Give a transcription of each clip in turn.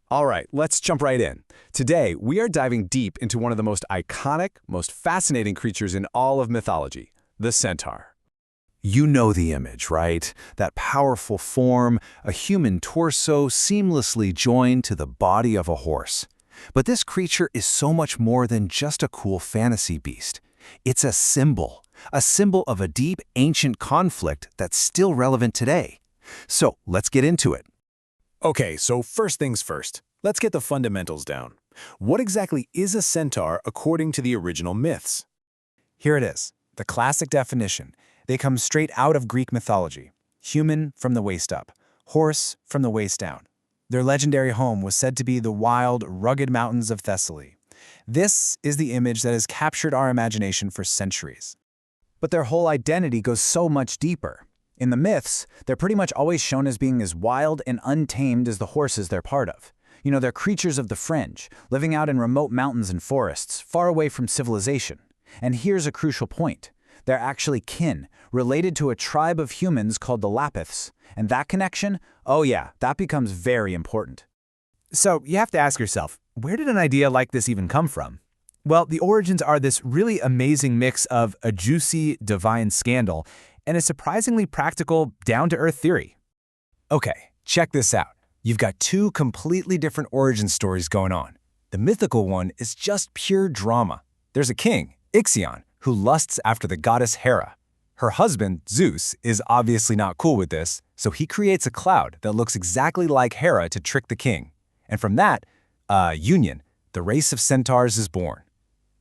All right, let's jump right in. Today, we are diving deep into one of the most iconic, most fascinating creatures in all of mythology, the centaur. You know the image, right? That powerful form, a human torso seamlessly joined to the body of a horse. But this creature is so much more than just a cool fantasy beast. It's a symbol of a deep, ancient conflict that's still relevant today. So let's get into it. Okay, so first things first. Let's get the fundamentals down. What exactly is a centaur according to the original myths? Here it is, the classic definition. They come straight out of Greek mythology. Human from the waist up, horse from the waist down. Their legendary home was said to be the wild, rugged mountains of Thessaly. This is the image that has captured our imagination for centuries. But their whole identity goes so much deeper. In the myths, they're pretty much always shown as being as wild and untamed as the horses they're part of. You know, they're creatures of the fringe, living out in remote mountains and forests, far away from civilization. And here's a crucial point. They're actually kin, related to a tribe of humans called the Lapiths. And that connection, oh yeah, that becomes very important. So you have to ask yourself, where did an idea like this even come from? Well, the origins are this really amazing mix of a juicy, divine scandal and a surprisingly practical, down-to-earth theory. Okay, check this out. You've got two completely different origin stories going on. The mythical one is just pure drama. There's a king, Ixion, who lusts after the goddess Hera. Her husband, Zeus, is obviously not cool with this, so he creates a cloud that looks exactly like Hera to trick the king. And from that, union, the race of centaurs is born.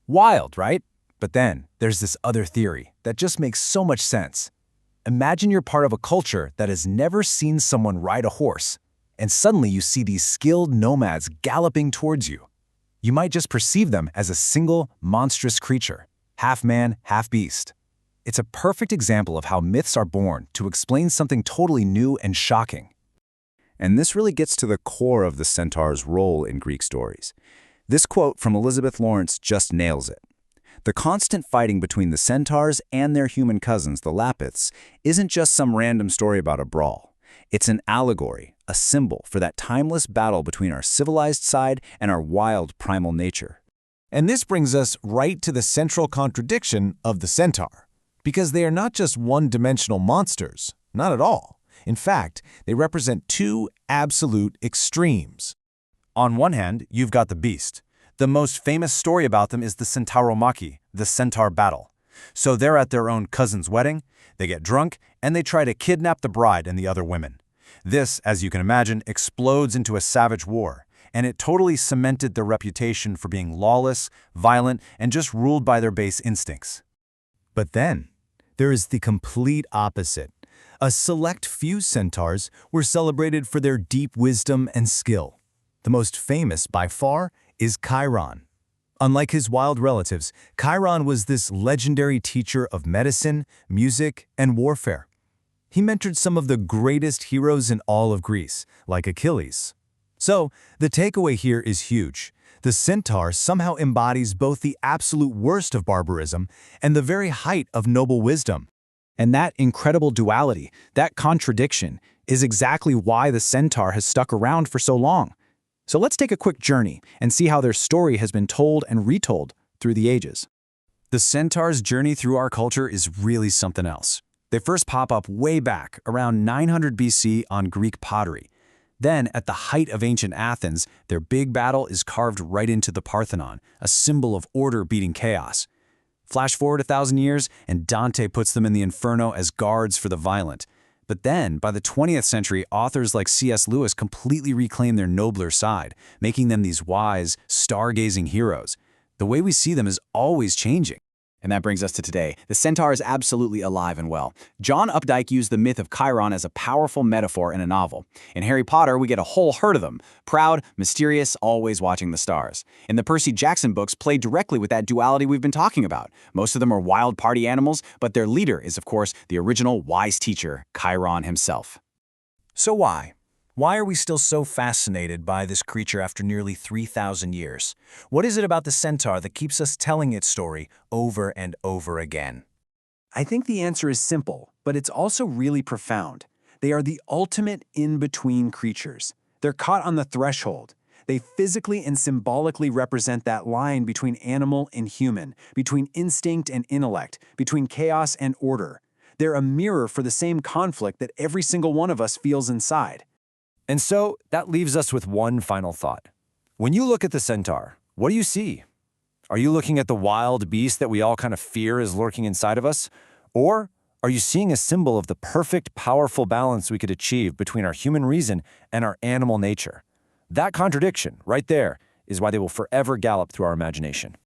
Wild, right? But then, there's this other theory that just makes so much sense. Imagine you're part of a culture that has never seen someone ride a horse, and suddenly you see these skilled nomads galloping towards you. You might just perceive them as a single, monstrous creature, half man, half beast. It's a perfect example of how myths are born to explain something totally new and shocking. And this really gets to the core of the centaur's role in Greek stories. This quote from Elizabeth Lawrence just nails it. The constant fighting between the centaurs and their human cousins, the Lapiths, isn't just some random story about a brawl. It's an allegory, a symbol for that timeless battle between our civilized side and our wild primal nature. And this brings us right to the central contradiction of the centaur, because they are not just one-dimensional monsters, not at all. In fact, they represent two absolute extremes. On one hand, you've got the beast. The most famous story about them is the Centauromachy, the centaur battle. So they're at their own cousin's wedding, they get drunk, and they try to kidnap the bride and the other women. This, as you can imagine, explodes into a savage war, and it totally cemented their reputation for being lawless, violent, and just ruled by their base instincts. But then, there is the complete opposite. A select few centaurs were celebrated for their deep wisdom and skill. The most famous, by far, is Chiron. Unlike his wild relatives, Chiron was this legendary teacher of medicine, music, and warfare. He mentored some of the greatest heroes in all of Greece, like Achilles. So, the takeaway here is huge. The centaur somehow embodies both the absolute worst of barbarism and the very height of noble wisdom. And that incredible duality, that contradiction, is exactly why the centaur has stuck around for so long. So let's take a quick journey and see how their story has been told and retold through the ages. The centaur's journey through our culture is really something else. They first pop up way back, around 900 BC on Greek pottery. Then, at the height of ancient Athens, their big battle is carved right into the Parthenon, a symbol of order beating chaos. Flash forward 1,000 years, and Dante puts them in the Inferno as guards for the violent. But then, by the 20th century, authors like C.S. Lewis completely reclaim their nobler side, making them these wise, stargazing heroes. The way we see them is always changing. And that brings us to today. The centaur is absolutely alive and well. John Updike used the myth of Chiron as a powerful metaphor in a novel. In Harry Potter, we get a whole herd of them. Proud, mysterious, always watching the stars. And the Percy Jackson books play directly with that duality we've been talking about. Most of them are wild party animals, but their leader is, of course, the original wise teacher, Chiron himself. So why? Why are we still so fascinated by this creature after nearly 3,000 years? What is it about the centaur that keeps us telling its story over and over again? I think the answer is simple, but it's also really profound. They are the ultimate in-between creatures. They're caught on the threshold. They physically and symbolically represent that line between animal and human, between instinct and intellect, between chaos and order. They're a mirror for the same conflict that every single one of us feels inside. And so that leaves us with one final thought. When you look at the centaur, what do you see? Are you looking at the wild beast that we all kind of fear is lurking inside of us? Or are you seeing a symbol of the perfect, powerful balance we could achieve between our human reason and our animal nature? That contradiction, right there, is why they will forever gallop through our imagination.